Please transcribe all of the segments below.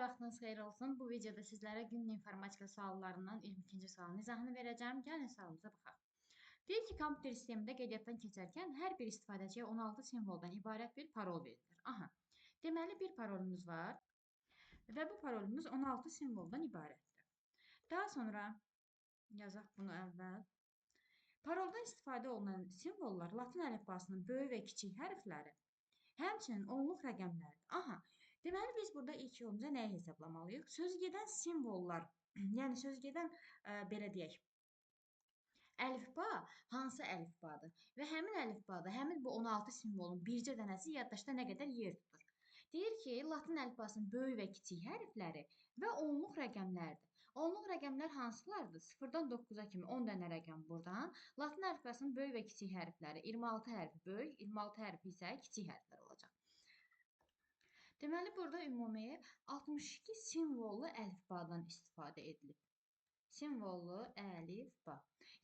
vaxtınız xeyir olsun. Bu videoda sizlərə günün informatika suallarından 22-ci sualın izahını verəcəm. Gəlin sualımıza baxaq. Deyir ki, kompüter sistemində qeydiyyatdan keçərkən hər bir istifadəçiyə 16 simvoldan ibarət bir parol verilir. Aha, deməli bir parolumuz var və bu parolumuz 16 simvoldan ibarətdir. Daha sonra yazaq bunu əvvəl. Paroldan istifadə olunan simvollar Latın əlifbasının böyük və kiçik hərfləri, həmçinin onluq rəqəmlərdir. Aha, deməli biz burada ilk yolumuza nəyi hesablamalıyıq? Sözügedən simvollar, yəni sözügedən belə deyək, əlifba hansı əlifbadır? Və həmin əlifbada həmin bu 16 simvolun bircə dənəsi yaddaşda nə qədər yer tutur? Deyir ki, Latın əlifbasının böyük və kiçik hərfləri və onluq rəqəmlərdir. Onluq rəqəmlər hansılardır? 0-dan 9-a kimi 10 dənə rəqəm buradan. Latın əlifbasının böyük və kiçik hərfləri 26 hərfi böyük, 26 hərfi isə kiçik hərflər olacaq. Deməli, burada ümumi 62 simvollu əlifbadan istifadə edilib. Simvollu əlifba.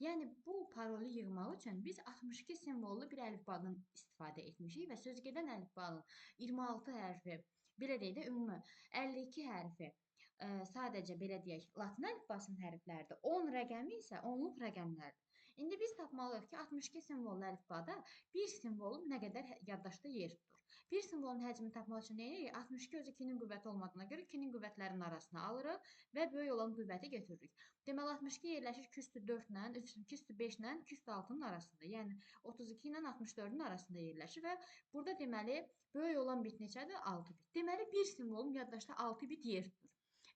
Yəni, bu parolu yığmaq üçün biz 62 simvollu bir əlifbadan istifadə etmişik və sözgedən əlifbanın 26 hərfi, belə deyək də, ümumi 52 hərfi sadəcə belə deyək, Latın əlifbasının hərfləridir. 10 rəqəmi isə onluq rəqəmlərdir. İndi biz tapmalıyıq ki, 62 simvollu əlifbada bir simvolun nə qədər yaddaşda yer tutur. Bir simvolun həcmini tapmaq üçün nə edirik? 62 özü 2-nin qüvvəti olmadığına görə 2-nin qüvvətlərinin arasına alırıq və böyük olan qüvvəti götürürük. Deməli, 62 yerləşir 2 üstü 4 ilə, 2 üstü 5 ilə, 2 üstü 6-nın arasında. Yəni, 32 ilə 64-ün arasında yerləşir və burada deməli, böyük olan bit neçədir? 6 bit. Deməli, bir simvolun yaddaşda 6 bit yer tutur.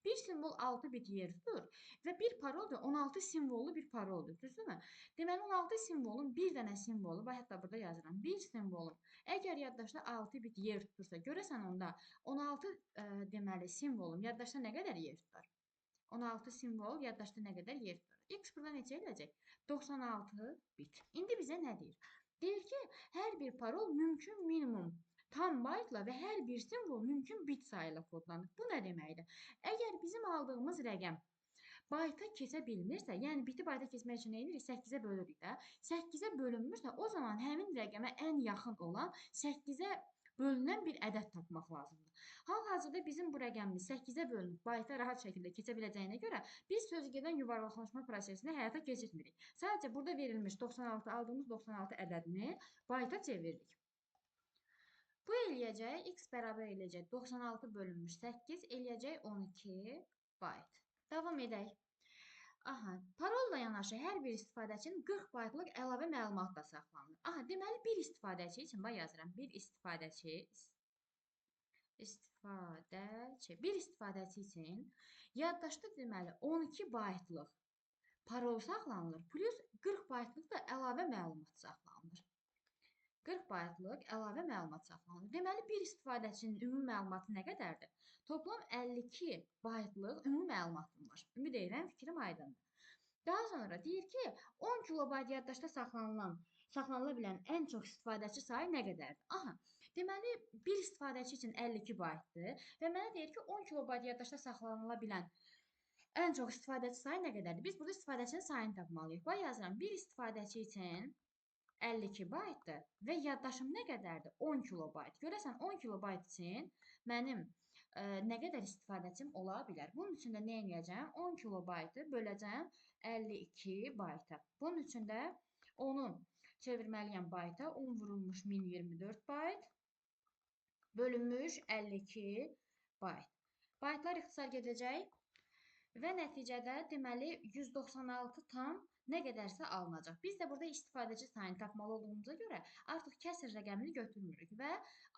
Bir simvol 6 bit yer tutur və bir parol da 16 simvollu bir paroldur, düzdürmü? Deməli, 16 simvolun bir dənə simvolu, və hətta burada yazıram, bir simvolun əgər yaddaşda 6 bit yer tutursa, görəsən onda 16 deməli simvolun yaddaşda nə qədər yer tutar? 16 simvol yaddaşda nə qədər yer tutar? X burada neçə eləcək? 96 bit. İndi bizə nə deyir? Deyir ki, hər bir parol mümkün minimum tam baytla və hər bir simvol mümkün bit sayı ilə kodlanır. Bu nə deməkdir? Əgər bizim aldığımız rəqəm bayta keçə bilmirsə, yəni biti bayta keçmək üçün nə edirik? 8-ə bölürük də. 8-ə bölünmürsə, o zaman həmin rəqəmə ən yaxın olan 8-ə bölünən bir ədəd tapmaq lazımdır. Hal-hazırda bizim bu rəqəmimiz 8-ə bölünüb bayta rahat şəkildə keçə biləcəyinə görə biz sözügedən yuvarlaqlaşma prosesini həyata keçirmirik. Sadəcə burada verilmiş 96, aldığımız 96 ədədini bayta çeviririk. Bu eləyəcək, x bərabər eləyəcək 96 bölünmüş 8 eləyəcək 12 bayt. Davam edək. Aha, parolla yanaşı hər bir istifadəçinin 40 baytlıq əlavə məlumat da saxlanılır. Aha, deməli bir istifadəçi üçün, bax yazıram, bir istifadəçi üçün yaddaşda deməli 12 baytlıq parol saxlanılır, plus 40 baytlıq da əlavə məlumat saxlanılır. 40 baytlıq əlavə məlumat saxlanılır. Deməli, bir istifadəçinin ümumi məlumatı nə qədərdir? Toplam 52 baytlıq ümumi məlumatım var. Ümid edirəm, fikrim aydındır. Daha sonra deyir ki, 10 kilobayt yaddaşda saxlanıla bilən ən çox istifadəçi sayı nə qədərdir? Aha, deməli, bir istifadəçi üçün 52 baytdır və mənə deyir ki, 10 kilobayt yaddaşda saxlanıla bilən ən çox istifadəçi sayı nə qədərdir? Biz burada istifadəçinin sayını tapmalıyıq. Bax, yazıram, bir istifadəçi üçün 52 baytdır və yaddaşım nə qədərdir? 10 kilobayt. Görəsən 10 kilobayt üçün mənim nə qədər istifadəçim ola bilər? Bunun üçün də nə edəcəm? 10 kilobaytı böləcəm 52 bayta. Bunun üçün də onu çevirməliyəm bayta. 10 vurulmuş 1024 bayt bölünmüş 52 bayt. Baytlar ixtisar gedəcək və nəticədə deməli 196 tam nə qədərsə alınacaq. Biz də burada istifadəçi sayını tapmalı olduğumuza görə artıq kəsr rəqəmini götürmürük və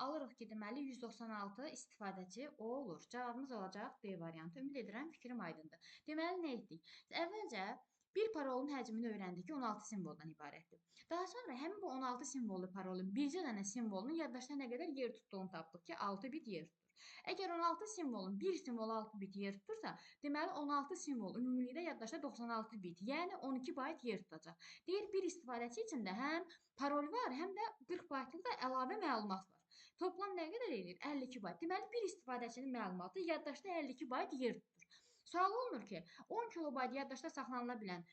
alırıq ki, deməli 196 istifadəçi o olur. Cavabımız olacaq D variantı. Ümid edirəm, fikrim aydındır. Deməli, nə etdik? Əvvəlcə bir parolun həcmini öyrəndik ki, 16 simvoldan ibarətdir. Daha sonra həmin bu 16 simvollu parolun bircə dənə simvolunun yaddaşda nə qədər yer tutduğunu tapdıq ki, 6 bit yer tutur. Əgər 16 simvolun bir simvol 6 bit yer tutursa, deməli 16 simvol ümumilikdə yaddaşda 96 bit, yəni 12 bayt yer tutacaq. Deyir, bir istifadəçi üçün də həm parol var, həm də 40 baytlıq da əlavə məlumat var. Toplam nə qədər edir? 52 bayt. Deməli, bir istifadəçinin məlumatı yaddaşda 52 bayt yer tutur. Sual olunur ki, 10 kilobayt yaddaşda saxlanıla bilən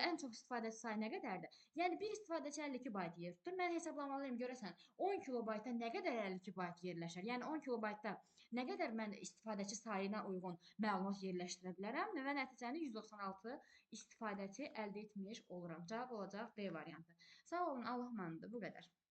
ən çox istifadəçi sayı nə qədərdir? Yəni bir istifadəçi 52 bayt yer tutur. Mən hesablamalıyam görəsən 10 kilobaytda nə qədər 52 bayt yerləşər? Yəni 10 kilobaytda nə qədər mən istifadəçi sayına uyğun məlumat yerləşdirə bilərəm və nəticəni 196 istifadəçi əldə etmiş oluram. Cavab olacaq B variantı. Sağ olun, Allah mənimdir. Bu qədər.